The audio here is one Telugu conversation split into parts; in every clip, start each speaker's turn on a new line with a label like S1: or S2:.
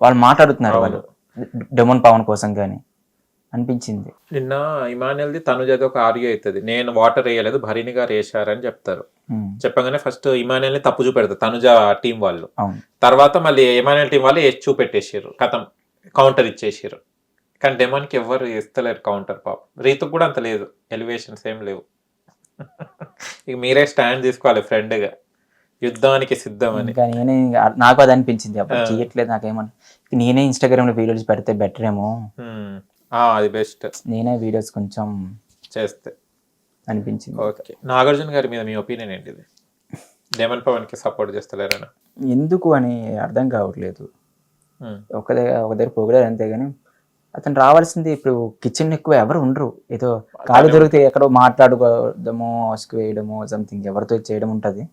S1: వాళ్ళు మాట్లాడుతున్నారు వాళ్ళు డెమోన్ పవన్ కోసం కానీ అనిపించింది.
S2: నిన్న ఇమానుయల్ది తనుజది ఒక ఆర్గ్యూ అవుతుంది, నేను వాటర్ వేయలేదు భరణి గారు వేసారని చెప్తారు. చెప్పగానే ఫస్ట్ ఇమానుయల్ని తప్పు చూపెడతారు తనుజ టీం వాళ్ళు, తర్వాత మళ్ళీ ఇమానుయల్ టీం వాళ్ళు వేసి చూపెట్టేసారు, కథం కౌంటర్ ఇచ్చేసారు. కానీ డెమోన్కి ఎవరు ఇస్తలేరు కౌంటర్. పాప రీతుకు కూడా అంత లేదు, ఎలివేషన్స్ ఏం లేవు. ఇక మీరే స్టాండ్ తీసుకోవాలి ఫ్రెండ్గా, యుద్ధానికి సిద్ధం అని.
S1: నేనే నాకు అది అనిపించింది, అప్పుడు చేయట్లేదు నాకేమని, నేనే ఇన్స్టాగ్రామ్ లో వీడియోస్ పెడితే బెటర్ ఏమో,
S2: అది బెస్ట్,
S1: నేనే వీడియోస్ కొంచెం
S2: చేస్తే
S1: అనిపించింది.
S2: ఓకే, నాగార్జున గారి మీద మీ ఒపీనియన్ ఏంటిది? డెమన్ పవన్ కి సపోర్ట్ చేస్తలేరని
S1: ఎందుకు అని అర్థం కావట్లేదు. ఒక దగ్గర పోగలేదు అంతేగాని అతను రావాల్సింది. ఇప్పుడు కిచెన్ ఎక్కువ ఎవరు ఉండరు, ఏదో కాలు దొరికితే ఎక్కడో మాట్లాడుకోవడమో వేయడమో సంథింగ్ ఎవరితో చేయడం ఉంటుంది.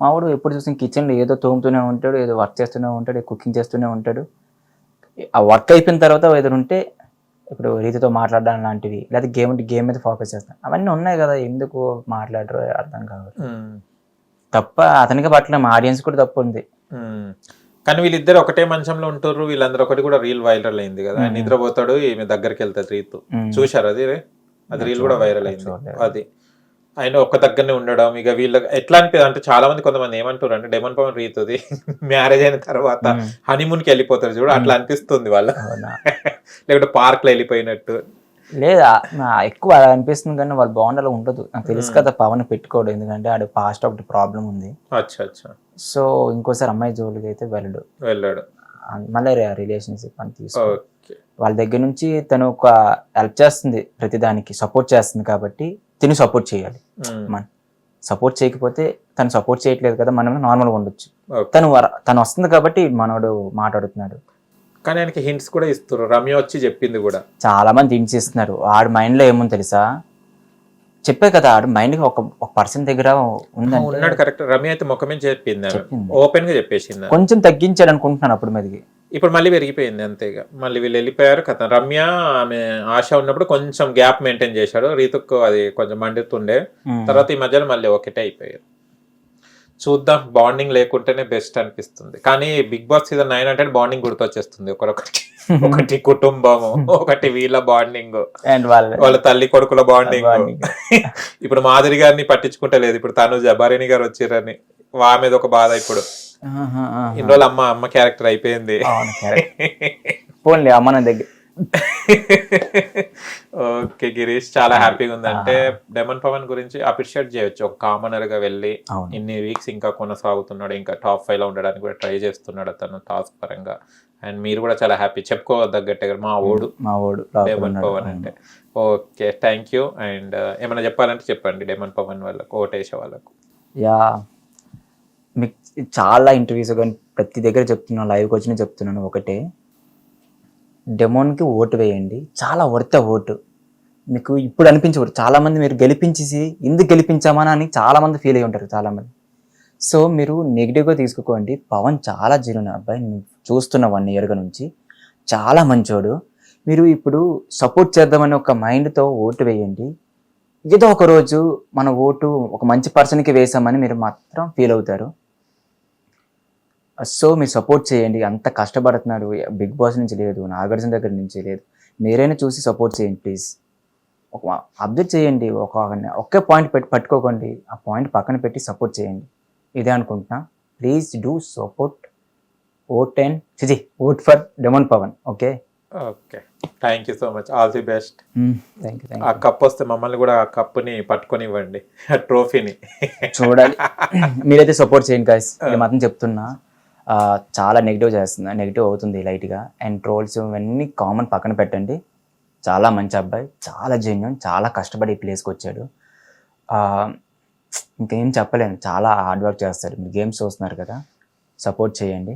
S1: మావాడు ఎప్పుడు చూసిన కిచెన్లో ఏదో తోముతూనే ఉంటాడు, ఏదో వర్క్ చేస్తూనే ఉంటాడు, కుకింగ్ చేస్తూనే ఉంటాడు. ఆ వర్క్ అయిపోయిన తర్వాత ఏదైనా ఉంటే ఇప్పుడు రీతితో మాట్లాడడం లాంటివి, లేదా గేమ్ మీద ఫోకస్ చేస్తాను, అవన్నీ ఉన్నాయి కదా, ఎందుకు మాట్లాడరు అర్థం కాదు. తప్ప అతనికి పట్ల ఆడియన్స్ కూడా తప్పు ఉంది.
S2: కానీ వీళ్ళిద్దరు ఒకటే మంచంలో ఉంటారు, వీళ్ళందరూ ఒకటి కూడా రీల్ వైరల్ అయింది కదా, నిద్రపోతాడు ఈమె దగ్గరికి వెళ్తాడు రీతు, చూశారు అది రీల్ కూడా వైరల్ అయింది. అది ఆయన ఒక్క దగ్గరనే ఉండడం, ఇక వీళ్ళకి ఎట్లా అనిపిస్తుంది అంటే చాలా మంది కొంతమంది ఏమంటారు అంటే డెమన్ పవన్ రీతుది మ్యారేజ్ అయిన తర్వాత హనీమూన్ కి వెళ్ళిపోతారు చూడు, అట్లా అనిపిస్తుంది వాళ్ళ, లేకపోతే పార్క్ లో వెళ్ళిపోయినట్టు.
S1: లేదా ఎక్కువ అలా అనిపిస్తుంది, కానీ వాళ్ళు బాగుండాలి ఉండదు. నాకు తెలుసు కదా పవన్ పెట్టుకోవడం, ఎందుకంటే ఆడు పాస్ట్ ఒకటి ప్రాబ్లం ఉంది. సో ఇంకోసారి అమ్మాయి జోలికి అయితే వెళ్ళాడు మళ్ళీ రిలేషన్షిప్ అని తీసుకో. వాళ్ళ దగ్గర నుంచి తను ఒక హెల్ప్ చేస్తుంది, ప్రతిదానికి సపోర్ట్ చేస్తుంది, కాబట్టి తిని సపోర్ట్ చేయాలి. మనం సపోర్ట్ చేయకపోతే తను సపోర్ట్ చేయట్లేదు కదా, మనం నార్మల్గా ఉండొచ్చు. తను వస్తుంది కాబట్టి మనోడు మాట్లాడుతున్నాడు.
S2: కానీ ఆయనకి హింట్స్ కూడా ఇస్తారు, రమ్య వచ్చి చెప్పింది కూడా, చాలా
S1: మంది హింట్స్ ఇస్తున్నారు. ఆడి మైండ్ లో ఏముంది తెలుసా, చెప్పే కదా ఆడు మైండ్ ఒక పర్సన్ దగ్గర
S2: ఉన్నాడు. కరెక్ట్, రమ్య అయితే ముఖమే చెప్పింది, ఓపెన్ గా చెప్పేసింది.
S1: కొంచెం తగ్గించాడు అనుకుంటున్నాను అప్పుడు మీదకి,
S2: ఇప్పుడు మళ్ళీ పెరిగిపోయింది అంతేగా. మళ్ళీ వీళ్ళు వెళ్ళిపోయారు కదా. రమ్య ఆమె ఆశ ఉన్నప్పుడు కొంచెం గ్యాప్ మెయింటైన్ చేశాడు, రీతుకు అది కొంచెం మండుతుండే, తర్వాత ఈ మధ్యలో మళ్ళీ ఒకటే అయిపోయారు. చూద్దాం, బాండింగ్ లేకుంటేనే బెస్ట్ అనిపిస్తుంది. కానీ బిగ్ బాస్ సీజన్ 9 అంటే బాండింగ్ గుర్తొచ్చేస్తుంది ఒకరొకరికి. ఒకటి కుటుంబము, ఒకటి వీళ్ళ బాండింగ్, వాళ్ళ తల్లి కొడుకుల బాండింగ్. ఇప్పుడు మాధురి గారిని పట్టించుకుంటే లేదు, ఇప్పుడు తనుజ భరణి గారు వచ్చిరని వా మీద ఒక బాధ. ఇప్పుడు ఇన్ని రోజులు అమ్మ క్యారెక్టర్ అయిపోయింది. ఓకే గిరీష్, చాలా హ్యాపీగా ఉంది. అంటే డెమన్ పవన్ గురించి అప్రిషియేట్ చేయొచ్చు, ఒక కామనర్ గా వెళ్ళి ఇన్ని వీక్స్ ఇంకా కొనసాగుతున్నాడు, ఇంకా టాప్ 5 లో ఉండడానికి కూడా ట్రై చేస్తున్నాడు అతను టాస్క్ పరంగా. అండ్ మీరు కూడా చాలా హ్యాపీ, చెప్పుకోదగ్గట్టే మా ఓడు డెమన్ పవన్ అంటే. Okay, thank you. అండ్ ఏమైనా చెప్పాలంటే చెప్పండి డెమన్ పవన్ వాళ్ళకు, ఓటేసే వాళ్ళకు.
S1: మీకు చాలా ఇంటర్వ్యూస్ కానీ ప్రతి దగ్గర చెప్తున్నాను, లైవ్కి వచ్చిన చెప్తున్నాను ఒకటే, డెమోన్కి ఓటు వేయండి, చాలా వర్త్ ఓటు. మీకు ఇప్పుడు అనిపించవచ్చు, చాలామంది మీరు గెలిపించేసి ఎందుకు గెలిపించామని అని చాలామంది ఫీల్ అయ్యి ఉంటారు చాలామంది. సో మీరు నెగిటివ్గా తీసుకోకండి. పవన్ చాలా జీరోన అబ్బాయి, నేను చూస్తున్న 1 year నుంచి చాలా మంచోడు. మీరు ఇప్పుడు సపోర్ట్ చేద్దామని ఒక మైండ్తో ఓటు వేయండి. ఏదో ఒక రోజు మన ఓటు ఒక మంచి పర్సన్కి వేసామని మీరు మాత్రం ఫీల్ అవుతారు. సో మీరు సపోర్ట్ చేయండి, అంత కష్టపడుతున్నాడు. బిగ్ బాస్ నుంచి లేదు, నాగార్జున దగ్గర నుంచి లేదు, మీరైనా చూసి సపోర్ట్ చేయండి ప్లీజ్. అబ్జర్వ్ చేయండి, ఒకే పాయింట్ పట్టుకోకండి, ఆ పాయింట్ పక్కన పెట్టి సపోర్ట్ చేయండి. ఇదే అనుకుంటున్నా. Please do support, vote for demon Pavan. Okay,
S2: thank you so much, all the best. ఆ కప్ వస్తే మమ్మల్ని కూడా ఆ కప్ని పట్టుకొని ఇవ్వండి, ఆ ట్రోఫీని
S1: చూడాలి. మీరైతే సపోర్ట్ చేయండి గైస్, నేను మాత్రం చెప్తున్నా. చాలా నెగిటివ్ అవుతుంది లైట్గా. అండ్ ట్రోల్స్ ఇవన్నీ కామన్ పక్కన పెట్టండి. చాలా మంచి అబ్బాయి, చాలా జెన్యూన్, చాలా కష్టపడి ఈ ప్లేస్కి వచ్చాడు. ఇంకేం చెప్పలేను, చాలా హార్డ్ వర్క్ చేస్తాడు. మీరు గేమ్స్ చూస్తున్నారు కదా, సపోర్ట్ చేయండి.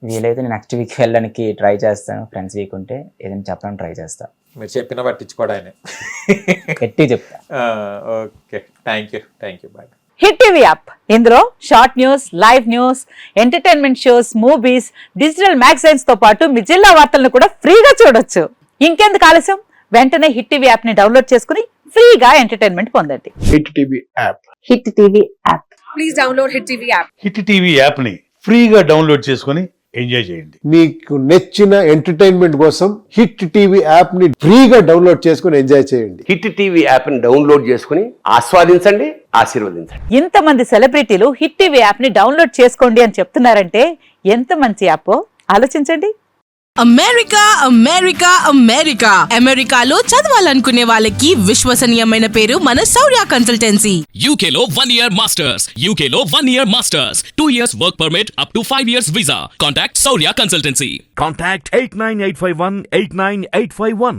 S1: వీలైతే నేను నెక్స్ట్ వీక్ వెళ్ళడానికి ట్రై చేస్తాను, ఫ్రెండ్స్ వీక్ ఉంటే ఏదైనా చెప్పడానికి ట్రై చేస్తాను.
S2: మీరు చెప్పిన పట్టించుకోవడానికి
S1: గట్టి చెప్తా.
S2: Okay, thank you, bye.
S3: Hit TV app, ఇందులో short news, live news, entertainment shows, movies, digital magazines తో పాటు మీ జిల్లా వార్తలను కూడా ఫ్రీగా చూడొచ్చు. ఇంకెందుకు ఆలస్యం, వెంటనే హిట్ టీవీ యాప్ ని డౌన్లోడ్ చేసుకుని ఫ్రీగా ఎంటర్టైన్మెంట్ పొందండి.
S4: Hit TV app,
S3: hit TV app,
S5: please download hit TV app.
S4: Hit TV app ని ఫ్రీగా డౌన్లోడ్ చేసుకుని ఎంజాయ్ చేయండి.
S5: మీకు నచ్చిన ఎంటర్టైన్మెంట్ కోసం హిట్ టీవీ యాప్ ని ఫ్రీగా డౌన్లోడ్ చేసుకుని ఎంజాయ్ చేయండి.
S6: హిట్ టీవీ యాప్ని డౌన్లోడ్ చేసుకుని ఆస్వాదించండి, ఆశీర్వదించండి.
S3: ఇంతమంది సెలబ్రిటీలు హిట్ టీవీ యాప్ ని డౌన్లోడ్ చేసుకోండి అని చెప్తున్నారంటే ఎంత మంచి యాప్ ఆలోచించండి.
S7: అమెరికా అమెరికా అమెరికా అమెరికాలో చదవాలనుకునే వాళ్ళకి విశ్వసనీయమైన పేరు మన శౌర్య కన్సల్టెన్సీ.
S8: UK లో 1 year masters. UK లో 1 year masters. 2 years work permit up to 5 years visa. Contact Saurya Consultancy.
S4: Contact 89851 89851.